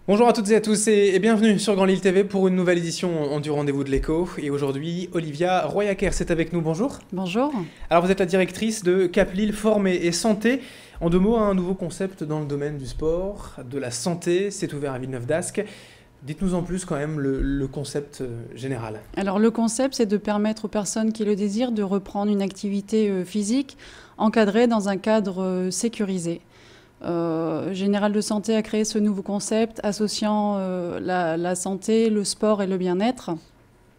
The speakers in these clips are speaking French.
Bonjour à toutes et à tous et bienvenue sur Grand Lille TV pour une nouvelle édition du Rendez-vous de l'Écho. Et aujourd'hui, Olivia Royacker est avec nous. Bonjour. Bonjour. Alors vous êtes la directrice de Cap Lille Forme et Santé. En deux mots, un nouveau concept dans le domaine du sport, de la santé. C'est ouvert à Villeneuve-d'Ascq. Dites-nous en plus quand même le concept général. Alors le concept, c'est de permettre aux personnes qui le désirent de reprendre une activité physique encadrée dans un cadre sécurisé. Général de Santé a créé ce nouveau concept associant la santé, le sport et le bien-être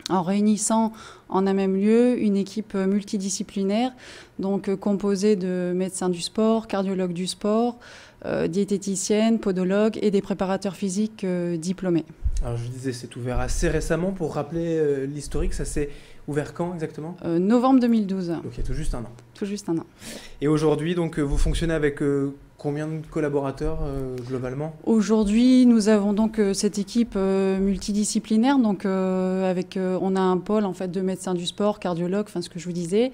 en réunissant en un même lieu une équipe multidisciplinaire, donc composée de médecins du sport, cardiologues du sport, diététiciennes, podologues et des préparateurs physiques diplômés. Alors je disais, c'est ouvert assez récemment. Pour rappeler l'historique, ça s'est ouvert quand exactement ? Novembre 2012. Donc il y a tout juste un an. Tout juste un an. Et aujourd'hui, donc vous fonctionnez avec combien de collaborateurs globalement ? Aujourd'hui, nous avons donc cette équipe multidisciplinaire. Donc, on a un pôle en fait de médecins du sport, cardiologues, enfin ce que je vous disais,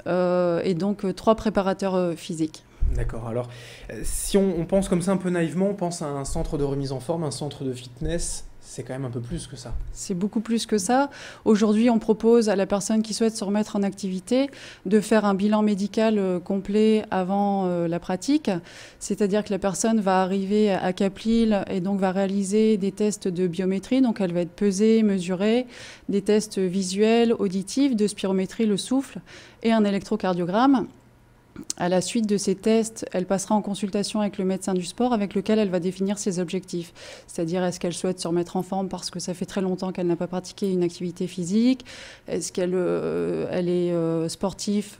et donc 3 préparateurs physiques. D'accord. Alors, si on pense comme ça un peu naïvement, on pense à un centre de remise en forme, un centre de fitness. C'est quand même un peu plus que ça. C'est beaucoup plus que ça. Aujourd'hui, on propose à la personne qui souhaite se remettre en activité de faire un bilan médical complet avant la pratique. C'est-à-dire que la personne va arriver à Cap Lille et donc va réaliser des tests de biométrie. Donc, elle va être pesée, mesurée, des tests visuels, auditifs, de spirométrie, le souffle et un électrocardiogramme. À la suite de ces tests, elle passera en consultation avec le médecin du sport avec lequel elle va définir ses objectifs. C'est-à-dire, est-ce qu'elle souhaite se remettre en forme parce que ça fait très longtemps qu'elle n'a pas pratiqué une activité physique ? Est-ce qu'elle est sportive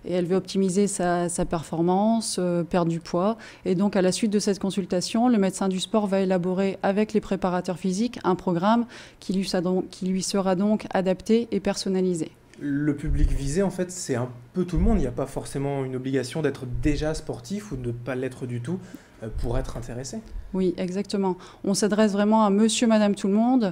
et elle veut optimiser sa performance, perdre du poids ? Et donc, à la suite de cette consultation, le médecin du sport va élaborer avec les préparateurs physiques un programme qui lui sera donc adapté et personnalisé. Le public visé, en fait, c'est un peu tout le monde. Il n'y a pas forcément une obligation d'être déjà sportif ou de ne pas l'être du tout pour être intéressé. Oui, exactement. On s'adresse vraiment à monsieur, madame, tout le monde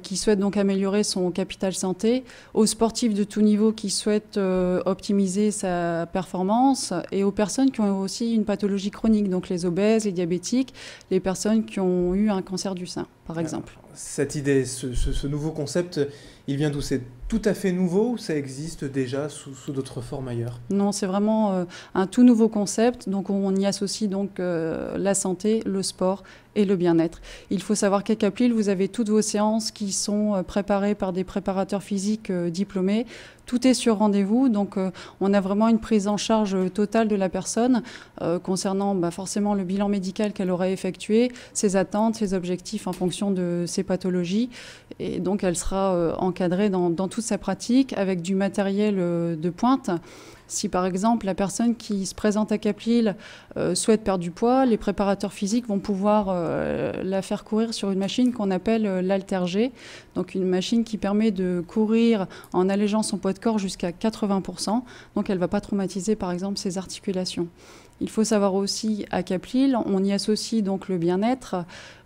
qui souhaite donc améliorer son capital santé, aux sportifs de tout niveau qui souhaitent optimiser sa performance et aux personnes qui ont aussi une pathologie chronique, donc les obèses, les diabétiques, les personnes qui ont eu un cancer du sein, par exemple. Alors, cette idée, ce nouveau concept, il vient d'où ? C'est tout à fait nouveau ou ça existe déjà sous d'autres formes ailleurs ? Non, c'est vraiment un tout nouveau concept. Donc, on y associe donc la santé, le sport et le bien-être. Il faut savoir qu'à Cap Lille, vous avez toutes vos séances qui sont préparées par des préparateurs physiques diplômés. Tout est sur rendez-vous, donc on a vraiment une prise en charge totale de la personne concernant forcément le bilan médical qu'elle aura effectué, ses attentes, ses objectifs en fonction de ses pathologies. Et donc elle sera encadrée dans toute sa pratique avec du matériel de pointe. Si par exemple la personne qui se présente à Cap Lille souhaite perdre du poids, les préparateurs physiques vont pouvoir la faire courir sur une machine qu'on appelle l'Halter-G, donc une machine qui permet de courir en allégeant son poids de corps jusqu'à 80%, donc elle ne va pas traumatiser par exemple ses articulations. Il faut savoir aussi à Cap Lille, on y associe donc le bien-être,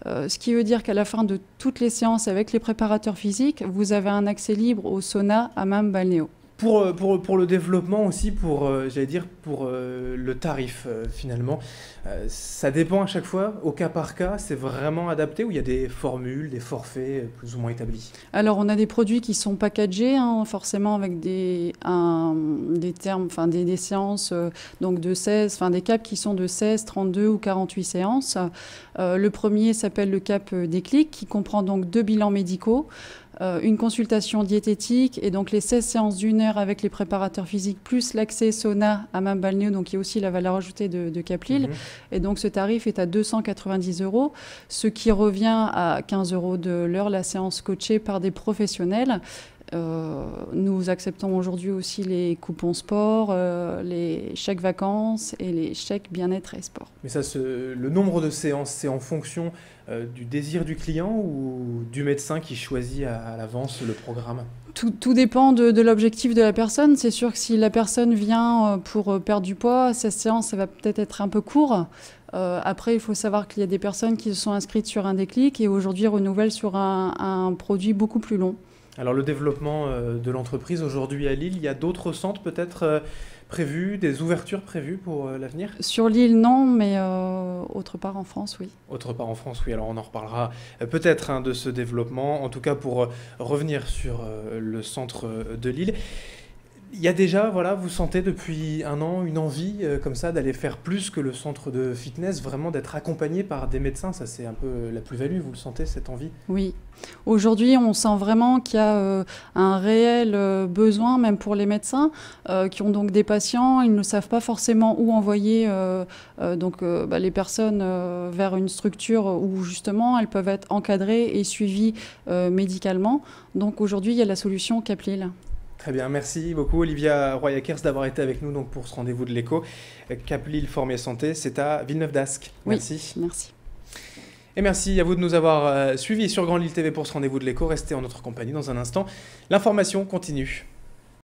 ce qui veut dire qu'à la fin de toutes les séances avec les préparateurs physiques, vous avez un accès libre au sauna, hammam, balnéo. Pour le développement aussi, pour le tarif finalement, ça dépend à chaque fois, au cas par cas, c'est vraiment adapté ou il y a des formules, des forfaits plus ou moins établis ? Alors on a des produits qui sont packagés, forcément avec des termes, des séances donc de 16, des caps qui sont de 16, 32 ou 48 séances. Le premier s'appelle le cap Déclic qui comprend donc 2 bilans médicaux. Une consultation diététique et donc les 16 séances d'1 heure avec les préparateurs physiques plus l'accès sauna hammam balnéo, donc qui est aussi la valeur ajoutée de Cap Lille. Et donc ce tarif est à 290 €, ce qui revient à 15 € de l'heure la séance coachée par des professionnels. Nous acceptons aujourd'hui aussi les coupons sport, les chèques vacances et les chèques bien-être et sport. Mais ça, le nombre de séances, c'est en fonction du désir du client ou du médecin qui choisit à l'avance le programme ? Tout dépend de l'objectif de la personne. C'est sûr que si la personne vient pour perdre du poids, sa séance, ça va peut-être être un peu court. Après, il faut savoir qu'il y a des personnes qui se sont inscrites sur un déclic et aujourd'hui renouvellent sur un produit beaucoup plus long. Alors le développement de l'entreprise aujourd'hui à Lille, il y a d'autres centres peut-être prévues, des ouvertures prévues pour l'avenir? Sur l'île, non, mais autre part en France, oui. Autre part en France, oui. Alors on en reparlera peut-être de ce développement. En tout cas, pour revenir sur le centre de Lille. Il y a déjà, voilà, vous sentez depuis un an une envie comme ça d'aller faire plus que le centre de fitness, vraiment d'être accompagné par des médecins. Ça, c'est un peu la plus-value. Vous le sentez, cette envie? Oui. Aujourd'hui, on sent vraiment qu'il y a un réel besoin, même pour les médecins, qui ont donc des patients. Ils ne savent pas forcément où envoyer les personnes vers une structure où justement elles peuvent être encadrées et suivies médicalement. Donc aujourd'hui, il y a la solution Cap Lille. Très bien, merci beaucoup Olivia Royakers d'avoir été avec nous donc, pour ce rendez-vous de l'écho. Cap Lille Forme et Santé, c'est à Villeneuve d'Ascq. Merci. Oui, merci. Et merci à vous de nous avoir suivis sur Grand Lille TV pour ce rendez-vous de l'écho. Restez en notre compagnie dans un instant. L'information continue.